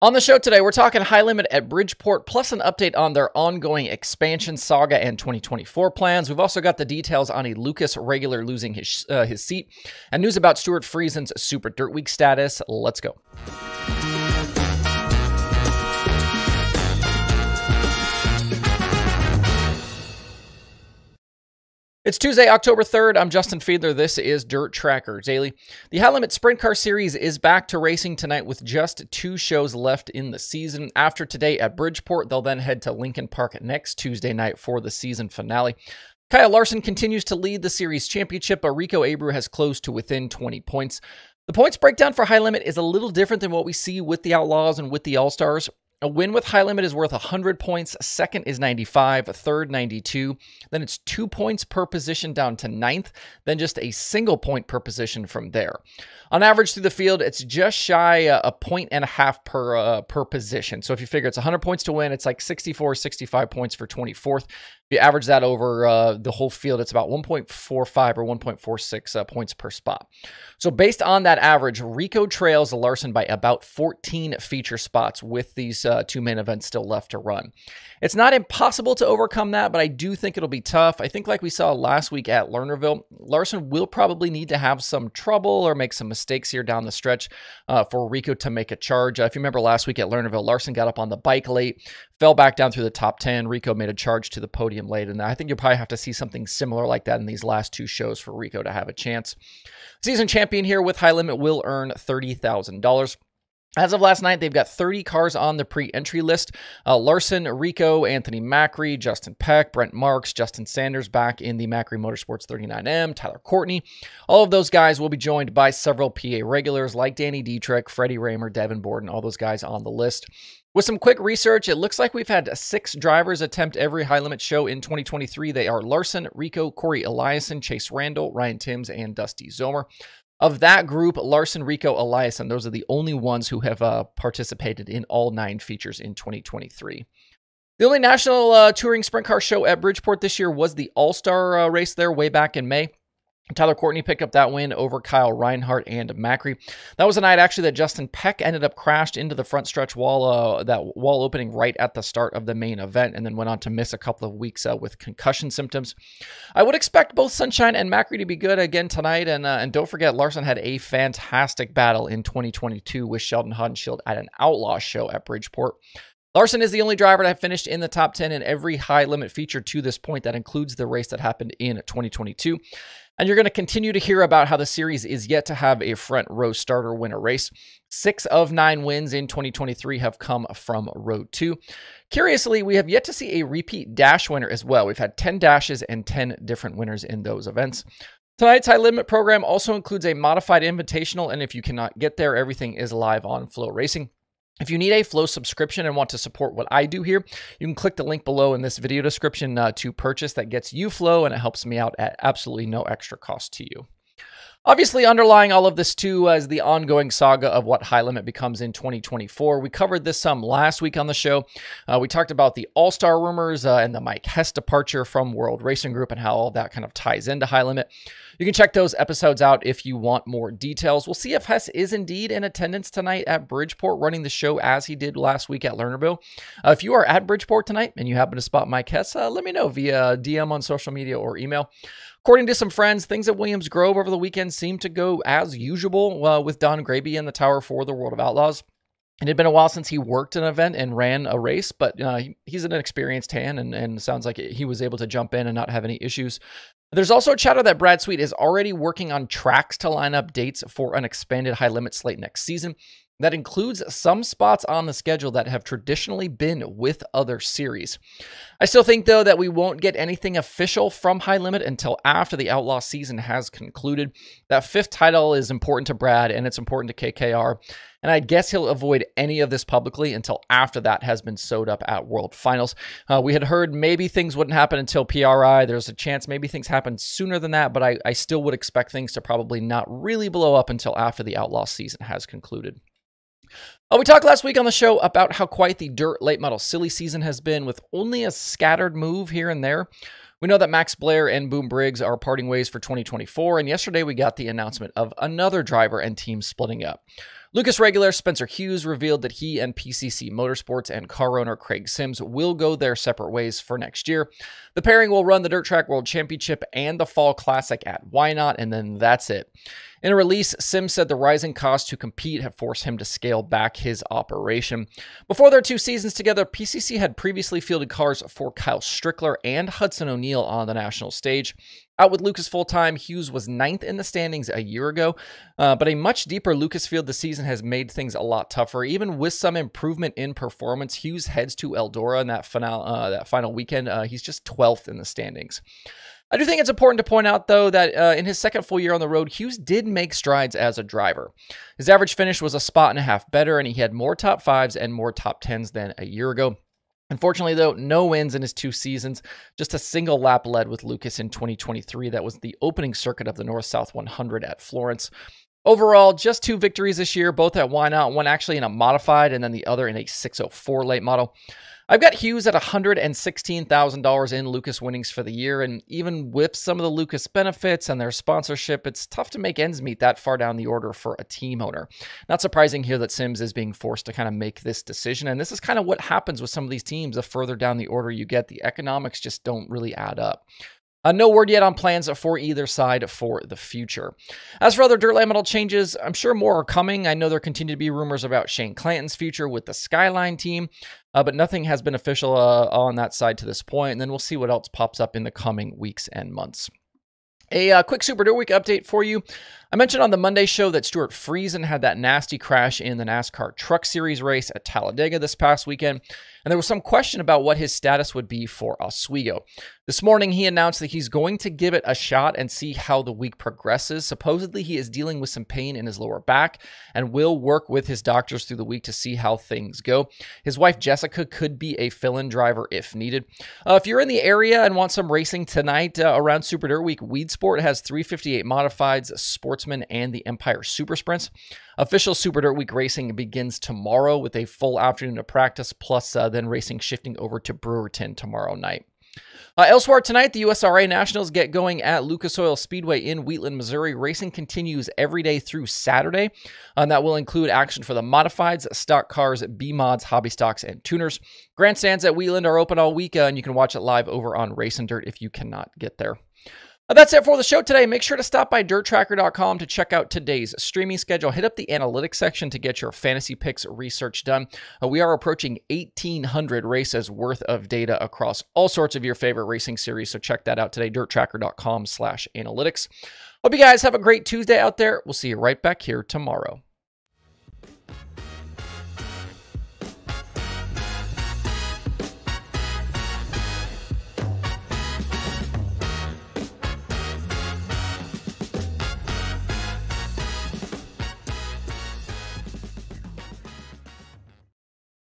On the show today, we're talking Hight Limit at Bridgeport, plus an update on their ongoing expansion saga and 2024 plans. We've also got the details on a Lucas regular losing his seat, and news about Stewart Friesen's Super Dirt Week status. Let's go. It's Tuesday, October 3rd. I'm Justin Fiedler. This is DIRTRACKR Daily. The Hight Limit Sprint Car Series is back to racing tonight with just 2 shows left in the season. After today at Bridgeport, they'll then head to Lincoln Park next Tuesday night for the season finale. Kyle Larson continues to lead the series championship, but Rico Abreu has closed to within 20 points. The points breakdown for Hight Limit is a little different than what we see with the Outlaws and with the All-Stars. A win with Hight Limit is worth 100 points, second is 95, third 92, then it's 2 points per position down to 9th, then just a single point per position from there. On average through the field, it's just shy a point and a half per position. So if you figure it's 100 points to win, it's like 64, 65 points for 24th. If you average that over the whole field, it's about 1.45 or 1.46 points per spot. So based on that average, Rico trails Larson by about 14 feature spots with these 2 main events still left to run. It's not impossible to overcome that, but I do think it'll be tough. I think like we saw last week at Lernerville, Larson will probably need to have some trouble or make some mistakes here down the stretch for Rico to make a charge. If you remember last week at Lernerville, Larson got up on the bike late, fell back down through the top 10. Rico made a charge to the podium late, and I think you'll probably have to see something similar like that in these last 2 shows for Rico to have a chance. Season champion here with Hight Limit will earn $30,000. As of last night, they've got 30 cars on the pre-entry list. Larson, Rico, Anthony Macri, Justin Peck, Brent Marks, Justin Sanders back in the Macri Motorsports 39M, Tyler Courtney. All of those guys will be joined by several PA regulars like Danny Dietrich, Freddie Raymer, Devin Borden, all those guys on the list. With some quick research, it looks like we've had 6 drivers attempt every Hight Limit show in 2023. They are Larson, Rico, Corey Eliason, Chase Randall, Ryan Timms, and Dusty Zomer. Of that group, Larson, Rico, Eliason, those are the only ones who have participated in all 9 features in 2023. The only national touring sprint car show at Bridgeport this year was the All-Star race there way back in May. Tyler Courtney picked up that win over Kyle Reinhardt and Macri. That was a night actually that Justin Peck ended up crashed into the front stretch wall, that wall opening right at the start of the main event, and then went on to miss a couple of weeks with concussion symptoms. I would expect both Sunshine and Macri to be good again tonight, and don't forget Larson had a fantastic battle in 2022 with Sheldon Haudenschild at an Outlaw show at Bridgeport. Larson is the only driver to have finished in the top 10 in every Hight Limit feature to this point. That includes the race that happened in 2022. And you're going to continue to hear about how the series is yet to have a front row starter win a race. 6 of 9 wins in 2023 have come from Row 2. Curiously, we have yet to see a repeat dash winner as well. We've had 10 dashes and 10 different winners in those events. Tonight's Hight Limit program also includes a modified invitational, and if you cannot get there, everything is live on Flow Racing. If you need a Flow subscription and want to support what I do here, you can click the link below in this video description to purchase. That gets you Flow, and it helps me out at absolutely no extra cost to you. Obviously, underlying all of this, too, is the ongoing saga of what Hight Limit becomes in 2024. We covered this some last week on the show. We talked about the All-Star rumors and the Mike Hess departure from World Racing Group and how all that kind of ties into Hight Limit. You can check those episodes out if you want more details. We'll see if Hess is indeed in attendance tonight at Bridgeport, running the show as he did last week at Lernerville. If you are at Bridgeport tonight and you happen to spot Mike Hess, let me know via DM on social media or email. According to some friends, things at Williams Grove over the weekend seemed to go as usual with Don Graby in the tower for the World of Outlaws. It had been a while since he worked an event and ran a race, but he's an experienced hand, and sounds like he was able to jump in and not have any issues. There's also chatter that Brad Sweet is already working on tracks to line up dates for an expanded Hight Limit slate next season. That includes some spots on the schedule that have traditionally been with other series. I still think, though, that we won't get anything official from Hight Limit until after the Outlaw season has concluded. That 5th title is important to Brad, and it's important to KKR. And I guess he'll avoid any of this publicly until after that has been sewed up at World Finals. We had heard maybe things wouldn't happen until PRI. There's a chance maybe things happen sooner than that, but I still would expect things to probably not really blow up until after the Outlaw season has concluded. We talked last week on the show about how quiet the dirt late model silly season has been, with only a scattered move here and there. We know that Max Blair and Boom Briggs are parting ways for 2024, and yesterday we got the announcement of another driver and team splitting up. Lucas regular Spencer Hughes revealed that he and PCC Motorsports and car owner Craig Sims will go their separate ways for next year. The pairing will run the Dirt Track World Championship and the Fall Classic at Why Not, and then that's it. In a release, Sims said the rising costs to compete have forced him to scale back his operation. Before their 2 seasons together, PCC had previously fielded cars for Kyle Strickler and Hudson O'Neal on the national stage. Out with Lucas full-time, Hughes was 9th in the standings a year ago, but a much deeper Lucas field this season has made things a lot tougher. Even with some improvement in performance, Hughes heads to Eldora in that final weekend. He's just 12th in the standings. I do think it's important to point out, though, that in his second full year on the road, Hughes did make strides as a driver. His average finish was a spot and a half better, and he had more top 5s and more top 10s than a year ago. Unfortunately, though, no wins in his 2 seasons, just a single lap led with Lucas in 2023. That was the opening circuit of the North-South 100 at Florence. Overall, just 2 victories this year, both at Why Not, one actually in a modified and then the other in a 604 late model. I've got Hughes at $116,000 in Lucas winnings for the year, and even with some of the Lucas benefits and their sponsorship, it's tough to make ends meet that far down the order for a team owner. Not surprising here that Sims is being forced to kind of make this decision, and this is kind of what happens with some of these teams. The further down the order you get, the economics just don't really add up. No word yet on plans for either side for the future. As for other dirt late model changes, I'm sure more are coming. I know there continue to be rumors about Shane Clanton's future with the Skyline team, but nothing has been official on that side to this point, and then we'll see what else pops up in the coming weeks and months. A quick Super Dirt Week update for you. I mentioned on the Monday show that Stewart Friesen had that nasty crash in the NASCAR Truck Series race at Talladega this past weekend, and there was some question about what his status would be for Oswego. This morning, he announced that he's going to give it a shot and see how the week progresses. Supposedly, he is dealing with some pain in his lower back and will work with his doctors through the week to see how things go. His wife, Jessica, could be a fill-in driver if needed. If you're in the area and want some racing tonight around Super Dirt Week, Weed Sport has 358 Modifieds, Sportsman, and the Empire Super Sprints. Official Super Dirt Week racing begins tomorrow with a full afternoon of practice, plus then racing shifting over to Brewerton tomorrow night. Elsewhere tonight, the USRA Nationals get going at Lucas Oil Speedway in Wheatland, Missouri. Racing continues every day through Saturday, and that will include action for the Modifieds, Stock Cars, B-Mods, Hobby Stocks, and Tuners. Grandstands at Wheatland are open all week, and you can watch it live over on Racing Dirt if you cannot get there. That's it for the show today. Make sure to stop by DIRTRACKR.com to check out today's streaming schedule. Hit up the analytics section to get your fantasy picks research done. We are approaching 1,800 races worth of data across all sorts of your favorite racing series, so check that out today, DIRTRACKR.com/analytics. Hope you guys have a great Tuesday out there. We'll see you right back here tomorrow.